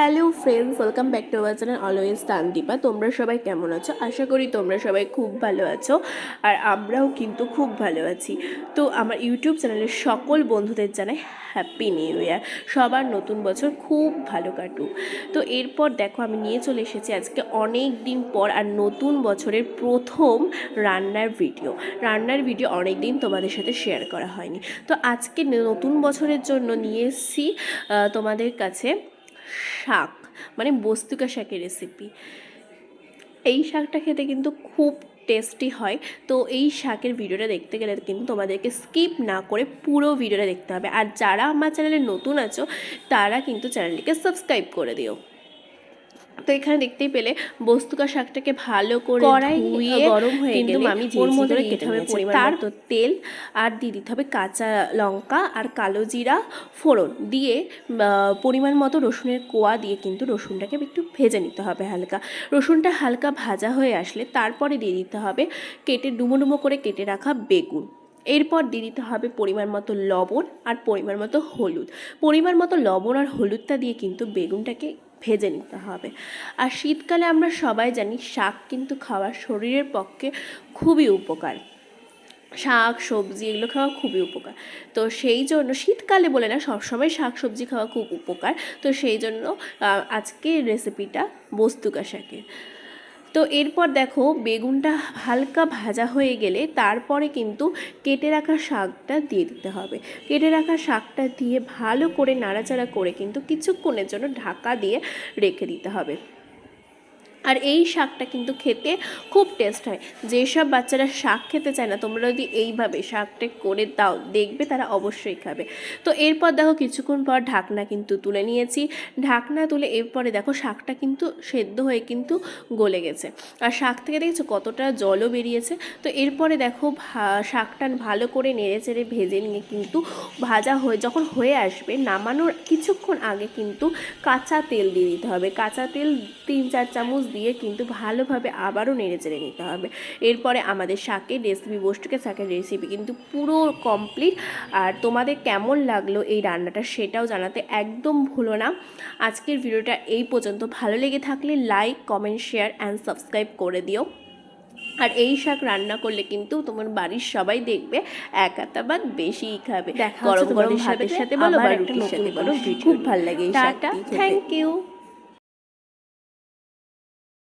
Hello friends, welcome back to our channel always Tandipa. তোমরা সবাই কেমন আছো? আশা করি তোমরা সবাই খুব ভালো আছো, আর আমরাও কিন্তু খুব ভালো আছি। তো আমার ইউটিউব চ্যানেলের সকল বন্ধুদের জানাই হ্যাপি নিউ ইয়ার। সবার নতুন বছর খুব ভালো কাটুক। তো এরপর দেখো, আমি নিয়ে চলে এসেছি আজকে অনেক দিন পর আর নতুন বছরের প্রথম রান্নার ভিডিও অনেক দিন তোমাদের সাথে শেয়ার করা হয়নি। তো আজকে নতুন বছরের জন্য নিয়ে এসেছি তোমাদের কাছে শাক, মানে বস্তুকা শাকের রেসিপি। এই শাকটা খেতে কিন্তু খুব টেস্টি হয়। তো এই শাকের ভিডিওটা দেখতে গেলে কিন্তু তোমাদেরকে স্কিপ না করে পুরো ভিডিওটা দেখতে হবে। আর যারা আমার চ্যানেলে নতুন আছো তারা কিন্তু চ্যানেলটিকে সাবস্ক্রাইব করে দিও। তো এখানে দেখতেই পেলে বস্তুকা শাকটাকে ভালো করে ধুয়ে গরম হয়ে কিন্তু আমি ওর মধ্যে কেটে হবে পরিমাণ মতো তেল, আর দিয়ে দিতে হবে কাঁচা লঙ্কা আর কালো জিরা ফোড়ন দিয়ে পরিমাণ মতো রসুনের কোয়া দিয়ে কিন্তু রসুনটাকে একটু ভেজে নিতে হবে হালকা। রসুনটা হালকা ভাজা হয়ে আসলে তারপরে দিয়ে দিতে হবে ডুমো ডুমো করে কেটে রাখা বেগুন। এরপর দিয়ে দিতে হবে পরিমাণ মতো লবণ আর পরিমাণ মতো হলুদ। পরিমাণ মতো লবণ আর হলুদটা দিয়ে কিন্তু বেগুনটাকে ভেজে নিতে হবে। আর শীতকালে আমরা সবাই জানি শাক কিন্তু খাওয়া শরীরের পক্ষে খুবই উপকার। শাক সবজি এগুলো খাওয়া খুবই উপকার। তো সেই জন্য শীতকালে বলে না, সবসময় শাক সবজি খাওয়া খুব উপকার। তো সেই জন্য আজকের রেসিপিটা বস্তুকা শাকের। তো এরপর দেখো, বেগুনটা হালকা ভাজা হয়ে গেলে তারপরে কিন্তু কেটে রাখা শাকটা দিয়ে দিতে হবে। কেটে রাখা শাকটা দিয়ে ভালো করে নাড়াচাড়া করে কিন্তু কিছুক্ষণের জন্য ঢাকা দিয়ে রেখে দিতে হবে। আর এই শাকটা কিন্তু খেতে খুব টেস্ট হয়। যেসব বাচ্চারা শাক খেতে চায় না, তোমরা যদি এইভাবে শাকটা করে দাও দেখবে তারা অবশ্যই খাবে। তো এরপর দেখো কিছুক্ষণ পর ঢাকনা কিন্তু তুলে নিয়েছি। ঢাকনা তুলে এরপরে দেখো শাকটা কিন্তু সেদ্ধ হয়ে কিন্তু গলে গেছে, আর শাক থেকে দেখছো কতটা জলও বেরিয়েছে। তো এরপরে দেখো শাকটা ভালো করে নেড়ে চেড়ে ভেজে নিয়ে কিন্তু যখন হয়ে আসবে নামানোর কিছুক্ষণ আগে কিন্তু কাঁচা তেল দিয়ে দিতে হবে। কাঁচা তেল 3-4 চামচ দিয়ে কিন্তু ভালোভাবে আবারও নেড়ে চেড়ে নিতে হবে। এরপরে আমাদের শাকের রেসিপি, বস্তুকা শাকের রেসিপি কিন্তু পুরো কমপ্লিট। আর তোমাদের কেমন লাগলো এই রান্নাটা সেটাও জানাতে একদম ভুলো না। আজকের ভিডিওটা এই পর্যন্ত। ভালো লেগে থাকলে like, comment, share and subscribe করে দিও। আর এই শাক রান্না করলে কিন্তু তোমার বাড়ির সবাই দেখবে এক আধা ভাত বেশিই খাবে। গরম গরম ভাতের সাথে বলো বা রুটির সাথে বলো, খুব ভালো লাগে এই শাকটা। Thank you.